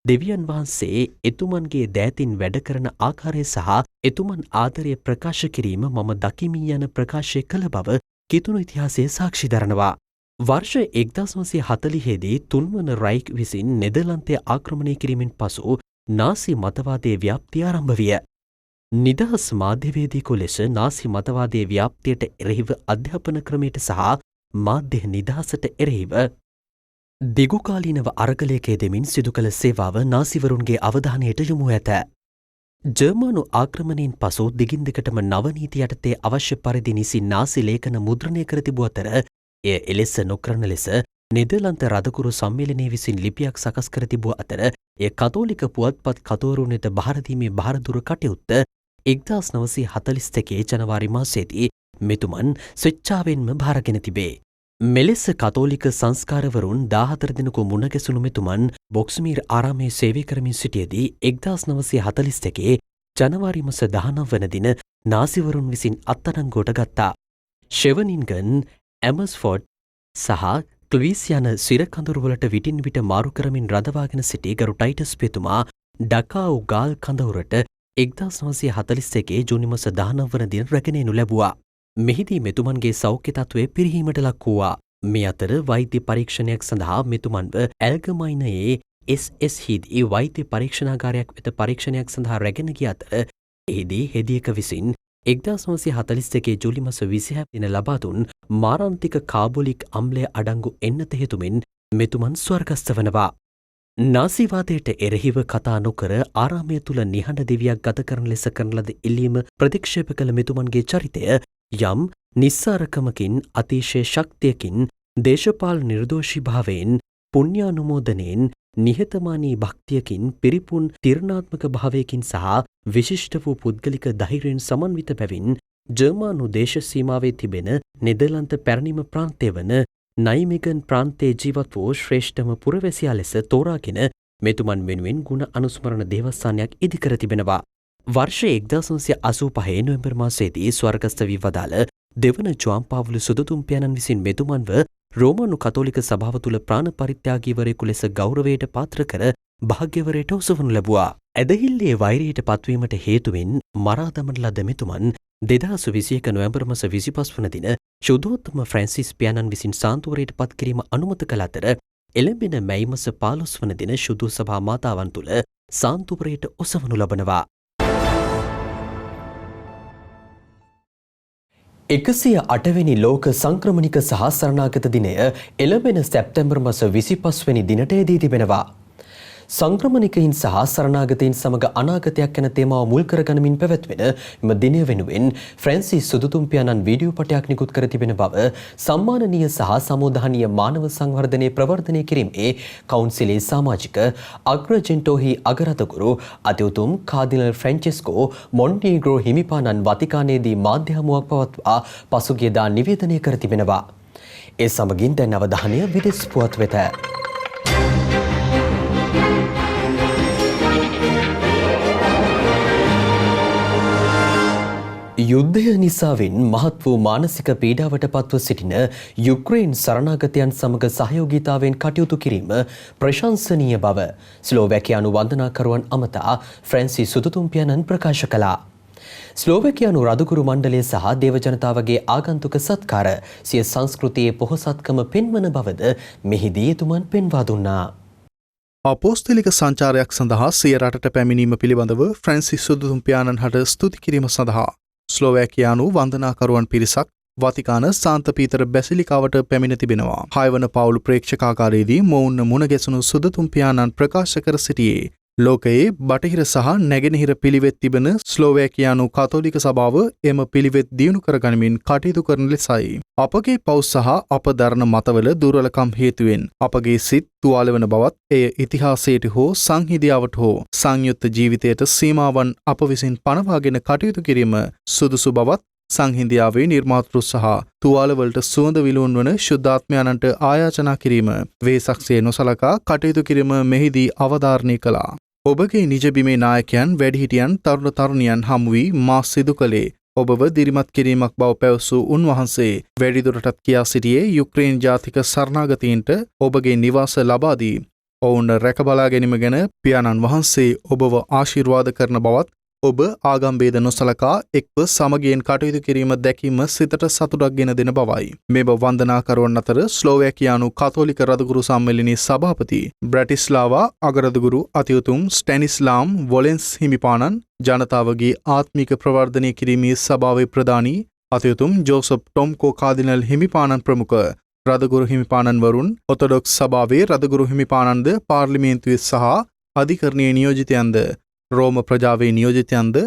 දෙවියන් වහන්සේ එතුමන්ගේ දෑතින් වැඩ කරන ආකාරය සහ එතුමන් ආදරය ප්‍රකාශ කිරීම මම දකිමි යන ප්‍රකාශය කළ බව කිතුණු ඉතිහාසය සාක්ෂි දරනවා. වර්ෂ 1940 දී තුන්වන රයික් විසින් නෙදර්ලන්තය ආක්‍රමණය කිරීමෙන් පසු නාසි මතවාදයේ ව්‍යාප්තිය ආරම්භ විය. නිදහස් මාධ්‍යවේදියෙකු ලෙස නාසි මතවාදයේ ව්‍යාප්තියට එරෙහිව අධ්‍යාපන ක්‍රමයට සහ මාධ්‍ය නිදහසට එරෙහිව දිගුකාලීනව අරගලයක යෙදෙමින් සිදු කළ සේවාව නාසිවරුන්ගේ අවධානයට යොමු ඇත. ජර්මානු ආක්‍රමණයෙන් පසු දිගින් දිගටම නවනීති යටතේ අවශ්‍ය පරිදි නිසි නාසි ලේඛන මුද්‍රණය කර තිබූ අතර එය එලෙස නොකරන ලෙස නෙදර්ලන්ත රදකුරු සම්මේලනයේ විසින් ලිපියක් සකස් කර තිබූ අතර එය කතෝලික පුවත්පත් කතවරුන් වෙත බහරදීමේ බහරදුර කටයුත්ත 1942 ජනවාරි මාසයේදී මෙතුමන් ස්වච්ඡාවෙන්ම භාරගෙන තිබේ. මෙලෙස කතෝලික සංස්කාරවරුන් 14 දිනක මුණගැසුණු මෙතුමන් බොක්ස්මීර් ආරාමයේ සේවය කරමින් සිටියදී 1942 ජනවාරි මාස 19 වන දින නාසිවරුන් විසින් අත්අඩංගුවට ගත්තා. ෂෙවනින්ගන්, ඇමස්ෆෝඩ් සහ ක්ලවිස් යන සිරකඳවුරුවලට විටින් විට මාරු කරමින් රඳවාගෙන සිටි ගරු ටයිටස් පෙතුමා ඩකාව් ගාල් කඳවුරට 1941 ජූනි මාස 19 වන දින රැගෙන එනු ලැබුවා. මෙහිදී මෙතුමන්ගේ සෞඛ්‍ය තත්ත්වය පිරිහීමට ලක් වූවා. මේ අතර වෛද්‍ය පරීක්ෂණයක් සඳහා මෙතුමන්ව ඇල්ගමයිනයේ SS හිදී වෛද්‍ය පරීක්ෂණාගාරයක් වෙත පරීක්ෂණයක් සඳහා රැගෙන ගිය අතර එහිදී හෙදියක විසින් 1942 ජූලි මාස 26 දින ලබා දුන් මාරාන්තික කාබොලික් අම්ලය අඩංගු එන්නත හේතුවෙන් මෙතුමන් ස්වර්ගස්ථ වනවා. නාසිවාදයට එරෙහිව කතා නොකර ආරාමය තුළ නිහඬ දිවියක් ගත කරන ලෙස කරන ලද ඉල්ලීම ප්‍රතික්ෂේප කළ මෙතුමන්ගේ චරිතය යම් නිස්සාරකමකින් අතිශය ශක්තියකින් දේශපාල නිර්දෝෂී භාවයෙන් පුණ්‍යානුමෝදනයෙන් නිහතමානී භක්තියකින් පිරිපුන් තිරණාත්මක භාවයකින් සහ විශිෂ්ට වූ පුද්ගලික ධෛර්යයෙන් සමන්විත බැවින් ජර්මානු දේශ සීමාවේ තිබෙන නෙදර්ලන්ත පැරණිම ප්‍රාන්තය වන නයිමෙගන් ප්‍රාන්තයේ ජීවත් වූ ශ්‍රේෂ්ඨම පුරවැසියා ලෙස තෝරාගෙන මෙතුමන් වෙනුවෙන් ගුණ අනුස්මරණ දේවස්ථානයක් ඉදිකර තිබෙනවා. වර්ෂ 1985 නොවැම්බර් මාසයේදී ස්වර්ගස්ථ වී වදාළ දෙවන ජුවන් පාවුලු සුදුතුම්පියණන් විසින් මෙතුමන්ව රෝමානු කතෝලික සභාව තුළ ප්‍රාණ පරිත්‍යාගීවරයෙකු ලෙස ගෞරවයට පාත්‍ර කර භාග්‍යවරයට ඔසවනු ලැබුවා. ඇදහිල්ලේ වෛරයට පත්වීමට හේතුවෙන් මරා දමන ලද මෙතුමන් 2021 නොවැම්බර් මාස 25 වන දින ශුද්ධෝත්තම ෆ්‍රැන්සිස් පියාණන් විසින් සාන්තුවරයට පත් කිරීම අනුමත කළ අතර එළඹෙන මැයි මාස 15 වන දින ශුද්ධ සභා මාතාවන් තුළ සාන්තුවරයට ඔසවනු ලබනවා. 108 වෙනි ලෝක සංක්‍රමණික සහ සරණාගත දිනය එළඹෙන සැප්තැම්බර් මාස 25 වෙනි දිනට යෙදී තිබෙනවා. සංක්‍රමණිකයින් සහ සරණාගතයින් සමග අනාගතයක් යන තේමාව මුල් කරගනිමින් පැවැත්වෙන මෙම දිනය වෙනුවෙන් ෆ්‍රැන්සිස් සුදුතුම්පියාණන් වීඩියෝ පටයක් නිකුත් කර තිබෙන බව සම්මානනීය සහ සමෝධානීය මානව සංවර්ධනය ප්‍රවර්ධනය කිරීමේ කවුන්සිලේ සමාජික අග්‍රජෙන්ටෝහි අගරතගුරු අතිඋතුම් කාදිනල් ෆ්‍රැන්චෙස්කෝ මොන්ටිනීග්‍රෝ හිමිපාණන් වතිකානයේදී මාධ්‍ය හමුවක් පවත්වා පසුගියදා නිවේදනය කර තිබෙනවා. ඒ සමගින් දැන් අවධානය විදෙස් පුවත් වෙත. යුද්ධය නිසාවෙන් මහත් වූ මානසික පීඩාවට පත්ව සිටින යුක්‍රේන් සරණාගතයන් සමග සහයෝගීතාවෙන් කටයුතු කිරීම ප්‍රශංසනීය බව ස්ලෝවැකියානු වන්දනාකරුවන් අමතා ෆ්‍රැන්සිස් සුදුතුම්පියාණන් ප්‍රකාශ කළා. ස්ලෝවැකියානු රදුකුරු මණ්ඩලය සහ දේව ජනතාවගේ ආගන්තුක සත්කාර සිය සංස්කෘතියේ පොහොසත්කම පෙන්වන බවද මෙහිදී එතුමන් පෙන්වා දුන්නා. අපෝස්තලික සංචාරයක් සඳහා සිය රටට පැමිණීම පිළිබඳව ෆ්‍රැන්සිස් සුදුතුම්පියාණන් හට ස්තුති කිරීම සඳහා ස්ලෝවැකියානු වන්දනාකරුවන් පිරිසක් වතිකාන සාන්ත පීතර බැසිලිකාවට පැමිණ තිබෙනවා. 6 වන පවුල් ප්‍රේක්ෂකාගාරයේදී මොවුන් මුණ ගැසුණු සුදුතුම්පියාණන් ප්‍රකාශ කර සිටියේ ලෝකයේ බටහිර සහ නැගෙනහිර පිළිවෙත් තිබෙන ස්ලෝවැකියානු කතෝලික සභාව එම පිළිවෙත් දියුණු කරගනිමින් කටයුතු කරන ලෙසයි. අපගේ පව් සහ අප දරන මතවල දුර්වලකම් හේතුවෙන් අපගේ සිත් තුවාල වන බවත් එය ඉතිහාසයට හෝ සංහිදියාවට හෝ සංයුක්ත ජීවිතයට සීමාවන් අප විසින් පනවාගෙන කටයුතු කිරීම සුදුසු බවත් සංහින්දියාවේ නිර්මාතෘ සහ තුවාලවලට සුවඳ විලුන් වන ශුද්ධාත්මයන්ට ආයාචනා කිරීම වේසක්සේ නොසලකා කටයුතු කිරීම මෙහිදී අවධාරණය කළා. ඔබගේ නිජබිමේ නායකයන් වැඩිහිටියන් තරුණ තරුණියන් හමු වී මා සිදු කළේ ඔබව දිරිමත් කිරීමක් බව පැවසූ උන්වහන්සේ වැඩිදුරටත් කියා සිටියේ යුක්‍රේන් ජාතික සරණාගතයින්ට ඔබගේ නිවාස ලබා දී ඔවුන් රැකබලා ගැනීම ගැන පියාණන් වහන්සේ ඔබව ආශිර්වාද කරන බවත් ඔබ ආගම්භේද නොසලකා එක්ව සමගියෙන් කටයුතු කිරීම දැකීම සිතට සතුටක් ගෙන දෙන බවයි. මෙම වන්දනාකරුවන් අතර ස්ලෝවැකියානු කතෝලික රදගුරු සම්මේලනයේ සභාපති බ්‍රැටිස්ලාවා අගරදගුරු අතිඋතුම් ස්ටැනිස්ලාම් වොලෙන්ස් හිමිපාණන්, ජනතාවගේ ආත්මික ප්‍රවර්ධනය කිරීමේ සභාවේ ප්‍රධානී අතිඋතුම් ජෝසප් ටොම්කෝ කාදිනල් හිමිපාණන් ප්‍රමුඛ රදගුරු හිමිපාණන් වරුන්, ඔතොඩොක්ස් සභාවේ රදගුරු හිමිපාණන්ද පාර්ලිමේන්තුවේ සහ අධිකරණයේ නියෝජිතයන්ද රෝම ප්‍රජාවේ නියෝජිතයන්ද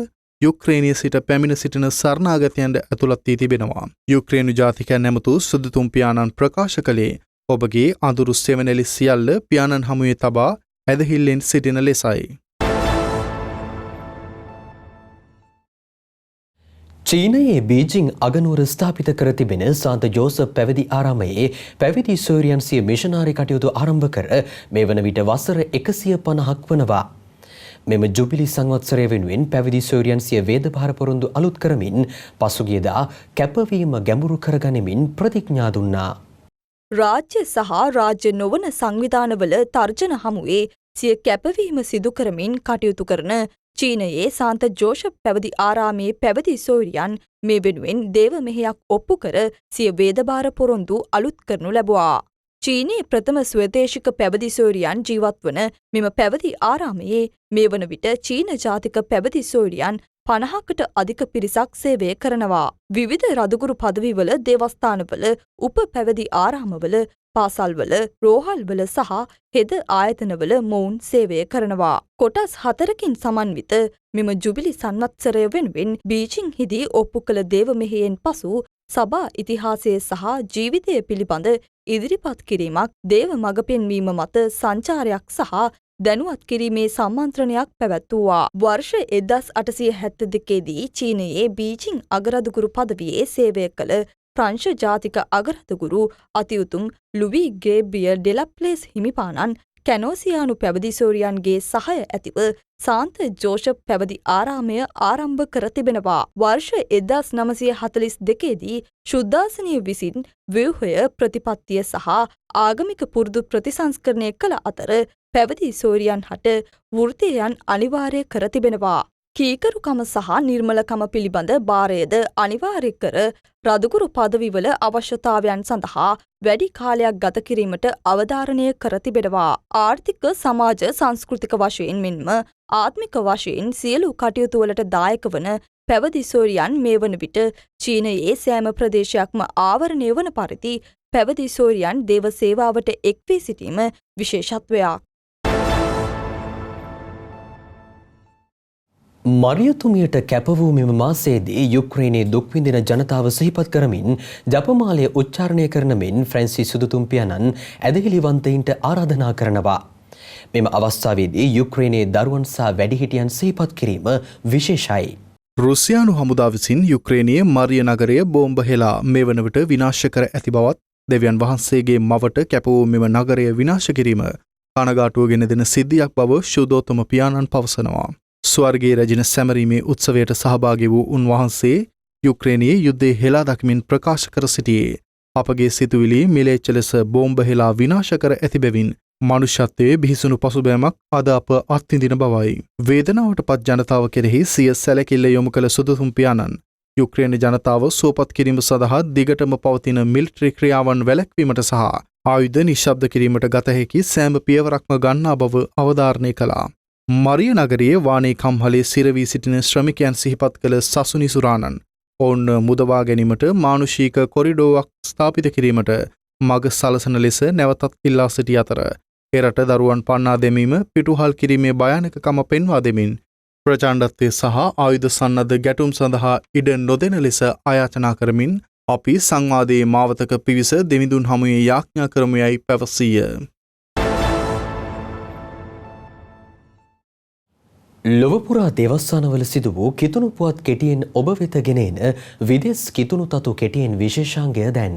යුක්‍රේනයේ සිට පැමිණ සිටින සරණාගතයන්ට ඇතුළත් වී තිබෙනවා. යුක්‍රේනු ජාතිකයන් නැමතු සුදුතුම්පියාණන් ප්‍රකාශ කළේ ඔබගේ අඳුරු සෙවණැලි සියල්ල පියාණන් හමුවේ තබා ඇදහිල්ලෙන් සිටින ලෙසයි. චීනයේ බීජිං අගනුවර ස්ථාපිත කර තිබෙන සාන්ත ජෝසප් පැවිදි ආරාමයේ පැවිදි සොයුරියන් සිය මිෂනාරි කටයුතු ආරම්භ කර මේ වන විට වසර 150ක් වනවා. මෙම ජුබිලි සංවත්සරය වෙනුවෙන් පැවිදි සොයුරියන් සිය වේදභාර පොරොන්දු අලුත් කරමින් පසුගියදා කැපවීම ගැඹුරු කරගනිමින් ප්‍රතිඥා දුන්නා. රාජ්‍ය සහ රාජ්‍ය නොවන සංවිධානවල තර්ජන හමුවේ සිය කැපවීම සිදු කරමින් කටයුතු කරන චීනයේ සාන්ත ජෝෂප් පැවිදි ආරාමයේ පැවිදි සොයුරියන් මේ වෙනුවෙන් දේව මෙහෙයක් ඔප්පු කර සිය වේදභාර පොරොන්දු අලුත් කරනු ලැබුවා. චීනයේ ප්‍රථම ස්වදේශික පැවිදි සොයුරියන් ජීවත් වන මෙම පැවිදි ආරාමයේ මේ වන විට චීන ජාතික පැවිදි සොයුරියන් 50කට අධික පිරිසක් සේවය කරනවා. විවිධ රදුගුරු පදවිවල දේවස්ථානවල උප පැවිදි ආරාමවල පාසල්වල රෝහල්වල සහ හෙද ආයතනවල මොවුන් සේවය කරනවා. කොටස් 4කින් සමන්විත මෙම ජුබිලි සංවත්සරය වෙනුවෙන් බීජිංහිදී ඔප්පු කළ දේව මෙහෙයෙන් පසු සභා ඉතිහාසය සහ ජීවිතය පිළිබඳ ඉදිරිපත් කිරීමක්, දේව මඟ පෙන්වීම මත සංචාරයක් සහ දැනුවත් කිරීමේ සම්මන්ත්‍රණයක් පැවැත්වුවා. වර්ෂ 1872 දී චීනයේ බීජිං අගරදුගුරු පදවියේ සේවය කළ ප්‍රංශ ජාතික අගරදුගුරු අතිඋතුම් ලුවී ග්‍රේබියර් ඩෙලප්ලේස් හිමිපාණන් කැනෝසියානු පැවිදි සොයුරියන්ගේ සහය ඇතිව සාන්ත ජෝෂප් පැවිදි ආරාමය ආරම්භ කර තිබෙනවා. වර්ෂ 1942 දී ශුද්ධාසනය විසින් ව්‍යුහය ප්‍රතිපත්තිය සහ ආගමික පුරුදු ප්‍රතිසංස්කරණය කළ අතර පැවිදි සොයුරියන් හට වෘත්තීයන් අනිවාර්ය කර තිබෙනවා. කීකරුකම සහ නිර්මලකම පිළිබඳ භාරයද අනිවාර්ය කර රදුගුරු පදවිවල අවශ්‍යතාවයන් සඳහා වැඩි කාලයක් ගත කිරීමට අවධාරණය කර තිබෙනවා. ආර්ථික, සමාජ, සංස්කෘතික වශයෙන් මෙන්ම ආත්මික වශයෙන් සියලු කටයුතු වලට දායක වන පැවිදි සොයුරියන් මේ වන විට චීනයේ සෑම ප්‍රදේශයක්ම ආවරණය වන පරිදි පැවිදි සොයුරියන් දේව සේවාවට එක් වී සිටීම විශේෂත්වයක්. මරියතුමියට කැප වූ මෙම මාසයේදී යුක්‍රේනයේ දුක් විඳින ජනතාව සිහිපත් කරමින් ජපමාලය උච්චාරණය කරන මෙන් ෆ්‍රැන්සිස් සුදුතුම් පියාණන් ඇදහිලිවන්තයින්ට ආරාධනා කරනවා. මෙම අවස්ථාවේදී යුක්‍රේනයේ දරුවන් සහ වැඩිහිටියන් සිහිපත් කිරීම විශේෂයි. රුසියානු හමුදා විසින් යුක්‍රේනයේ මරිය නගරය බෝම්බ හෙලා මේ වන විට විනාශ කර ඇති බවත් දෙවියන් වහන්සේගේ මවට කැප වූ මෙම නගරය විනාශ කිරීම කනගාටුව ගෙන දෙන සිද්ධියක් බව ශුද්ධෝත්තම පියාණන් පවසනවා. ස්වර්ගයේ රැජින සැමරීමේ උත්සවයට සහභාගී වූ උන්වහන්සේ යුක්‍රේනයේ යුද්ධය හෙලා දකිමින් ප්‍රකාශ කර සිටියේ අපගේ සිතුවිලි මිලේච්ඡ ලෙස බෝම්බ හෙලා විනාශ කර ඇති බැවින් මනුෂ්‍යත්වයේ බිහිසුණු පසුබෑමක් අද අප අත්විඳින බවයි. වේදනාවට පත් ජනතාව කෙරෙහි සිය සැලකිල්ල යොමු කළ සුදුසුම් පියාණන් යුක්‍රේන ජනතාව සුවපත් කිරීම සඳහා දිගටම පවතින මිලිටරි ක්‍රියාවන් වැළැක්වීමට සහ ආයුධ නිශ්ශබ්ද කිරීමට ගත හැකි සෑම පියවරක්ම ගන්නා බව අවධාරණය කළා. මරිය නගරයේ වානේ කම්හලේ සිරවී සිටින ශ්‍රමිකයන් සිහිපත් කළ සසුනිසුරාණන් ඔවුන් මුදවා ගැනීමට මානුෂීක කොරිඩෝවක් ස්ථාපිත කිරීමට මග සලසන ලෙස නැවතත් ඉල්ලා සිටි අතර එරට දරුවන් පන්නා දැමීම පිටුහල් කිරීමේ භයානකකම පෙන්වා දෙමින් ප්‍රචණ්ඩත්වය සහ ආයුධ සන්නද්ධ ගැටුම් සඳහා ඉඩ නොදෙන ලෙස ආයාචනා කරමින් අපි සංවාදයේ මාවතක පිවිස දෙවිඳුන් හමුවේ යාඥා කරමු යයි පැවසීය. ලොවපුරා දේවස්ථානවල සිදු වූ කිතුණු පුවත් කෙටියෙන් ඔබ වෙත ගෙන එන විදෙස් කිතුණු තතු කෙටියෙන් විශේෂාංගය දැන්.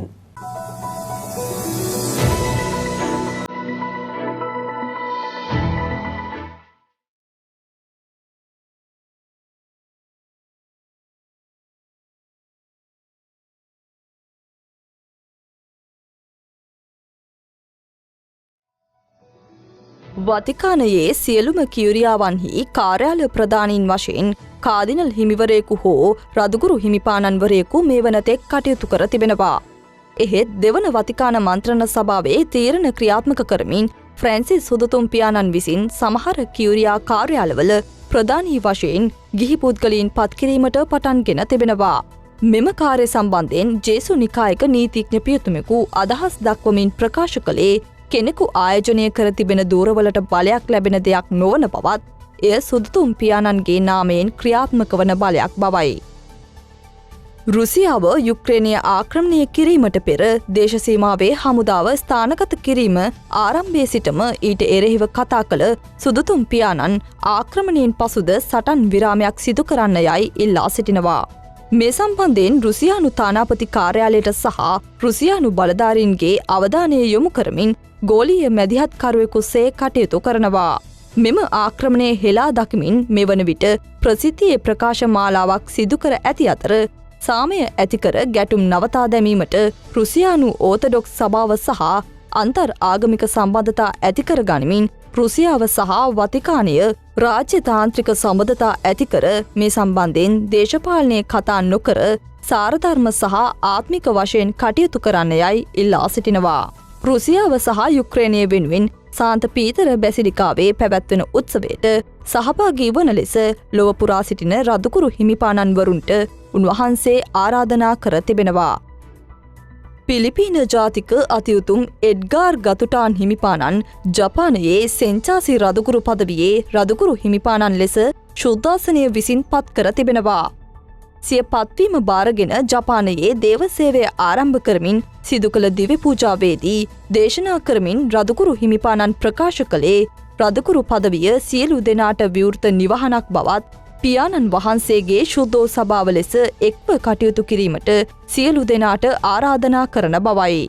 වතිකානයේ සියලුම කියුරියාවන්හි කාර්යාල ප්‍රධානීන් වශයෙන් කාදිනල් හිමිවරයෙකු හෝ රදුගුරු හිමිපාණන්වරයෙකු මේ වනතෙක් කටයුතු කර තිබෙනවා. එහෙත් දෙවන වතිකාන මන්ත්‍රණ සභාවේ තීරණ ක්‍රියාත්මක කරමින් ෆ්‍රැන්සිස් සුදුතුම් පියාණන් විසින් සමහර කියුරියා කාර්යාලවල ප්‍රධානී වශයෙන් ගිහි පුද්ගලයන් පත්කිරීමට පටන්ගෙන තිබෙනවා. මෙම කාර්ය සම්බන්ධයෙන් ජේසු නිකායක නීතිඥ පියතුමෙකු අදහස් දක්වමින් ප්‍රකාශ කළේ කෙනෙකු ආයෝජනය කර තිබෙන දූරවලට බලයක් ලැබෙන දෙයක් නොවන බවත් එය සුදුතුම් පියාණන්ගේ නාමයෙන් ක්‍රියාත්මක වන බලයක් බවයි. රුසියාව යුක්‍රේනය ආක්‍රමණය කිරීමට පෙර දේශසීමාවේ හමුදාව ස්ථානගත කිරීම ආරම්භයේ සිටම ඊට එරෙහිව කතා කළ සුදුතුම් පියාණන් ආක්‍රමණයෙන් පසුද සටන් විරාමයක් සිදු කරන්න යයි ඉල්ලා සිටිනවා. මේ සම්බන්ධයෙන් රුසියානු තානාපති කාර්යාලයට සහ රුසියානු බලධාරීන්ගේ අවධානය යොමු කරමින් ගෝලීය මැදිහත්කරුවෙකුසේ කටයුතු කරනවා. මෙම ආක්‍රමණය හෙලා දකිමින් මෙවන විට ප්‍රසිද්ධියේ ප්‍රකාශ මාලාවක් සිදු කර ඇති අතර සාමය ඇතිකර ගැටුම් නවතා දැමීමට රුසියානු ඕතඩොක්ස් සභාව සහ අන්තර් ආගමික සම්බන්ධතා ඇතිකර ගනිමින් රුසියාව සහ වතිකානය රාජ්‍ය තාන්ත්‍රික සම්බන්ධතා ඇතිකර මේ සම්බන්ධයෙන් දේශපාලනය කතා නොකර සාරධර්ම සහ ආත්මික වශයෙන් කටයුතු කරන්න යයි ඉල්ලා සිටිනවා. රුසියාව සහ යුක්‍රේනය වෙනුවෙන් සාන්ත පීතර බැසිලිකාවේ පැවැත්වෙන උත්සවයට සහභාගී වන ලෙස ලොව පුරා සිටින රදුකුරු හිමිපාණන්වරුන්ට උන්වහන්සේ ආරාධනා කර තිබෙනවා. පිලිපීන ජාතික අතියුතුම් එඩ්ගාර් ගතුටාන් හිමිපාණන් ජපානයේ සෙන්චාසි රදුකුරු පදවියේ රදුකුරු හිමිපාණන් ලෙස ශුද්ධාසනය විසින් පත් කර තිබෙනවා. සිය පත්වීම භාරගෙන ජපානයේ දේවසේවය ආරම්භ කරමින් සිදු කළ දිව්‍ය පූජාවේදී දේශනා කරමින් රදුකුරු හිමිපාණන් ප්‍රකාශ කළේ රදුකුරු පදවිය සියලු දෙනාට විවෘත නිවහනක් බවත් පියාණන් වහන්සේගේ ශුද්ධෝ සභාව ලෙස එක්ව කටයුතු කිරීමට සියලු දෙනාට ආරාධනා කරන බවයි.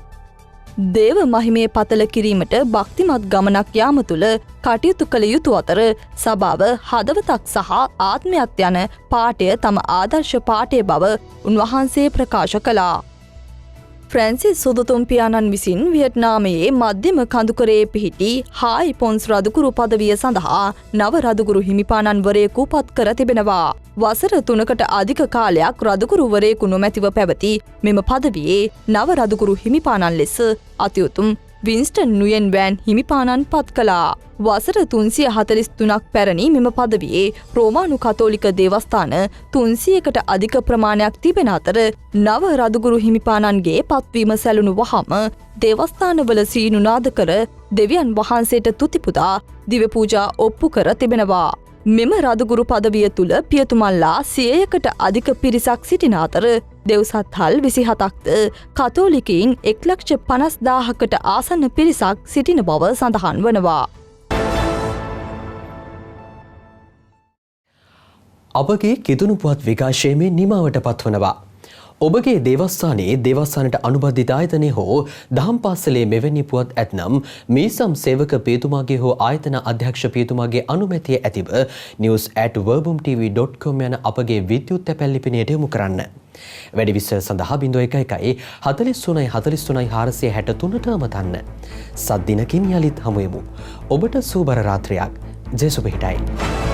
දේව මහිමය පතල කිරීමට භක්තිමත් ගමනක් යාම තුළ කටයුතු කළ යුතු අතර සභාව හදවතක් සහ ආත්මයක් යන පාඨය තම ආදර්ශ පාඨය බව උන්වහන්සේ ප්‍රකාශ කළා. ෆ්‍රැන්සිස් සුදුතුම් පියාණන් විසින් වියට්නාමයේ මධ්‍යම කඳුකරයේ පිහිටි හායි පොන්ස් රදුකුරු පදවිය සඳහා නව රදුකුරු හිමිපාණන්වරයෙකු පත් කර තිබෙනවා. වසර 3කට අධික කාලයක් රදුකුරුවරයෙකු නොමැතිව පැවති මෙම පදවියේ නව රදුකුරු හිමිපාණන් ලෙස අතියුතුම් වින්ස්ටන් නුයන් වෑන් හිමිපාණන් පත් කළා. වසර 343ක් පැරණි මෙම පදවියේ රෝමානු කතෝලික දේවස්ථාන 300කට අධික ප්‍රමාණයක් තිබෙන අතර නව රදුගුරු හිමිපාණන්ගේ පත්වීම සැලුණු වහම දේවස්ථානවල සීනු නාද කර දෙවියන් වහන්සේට තුතිපුදා දිව්‍ය පූජා ඔප්පු කර තිබෙනවා. මෙම රදුගුරු පදවිය තුළ පියතුමල්ලා 100කට අධික පිරිසක් සිටින අතර දෙව්සත්හල් 27ක්ද කතෝලිකයින් 1,50,000කට ආසන්න පිරිසක් සිටින බව සඳහන් වනවා. අපගේ කිතුුණු පුවත් විකාශයමේ නිමාවට පත්වනවා. ඔබගේ දේවස්ථානයේ දේවස්ථානට අනුබද්ධිත ආයතනය හෝ දහම් පාසලේ මෙවැනි පුවත් ඇත්නම් මීසම් සේවක පියතුමාගේ හෝ ආයතන අධ්‍යක්ෂ පියතුමාගේ අනුමැතිය ඇතිව news@verbumtv.com යන අපගේ විද්‍යුත් තැපැල් ලිපිනයට යොමු කරන්න. වැඩි විස්තර සඳහා 0111 43 43 463ට අමතන්න. සත් දිනකින් යලිත් හමුවෙමු. ඔබට සුබ රාත්‍රියක්. ජේසුප හිටයි.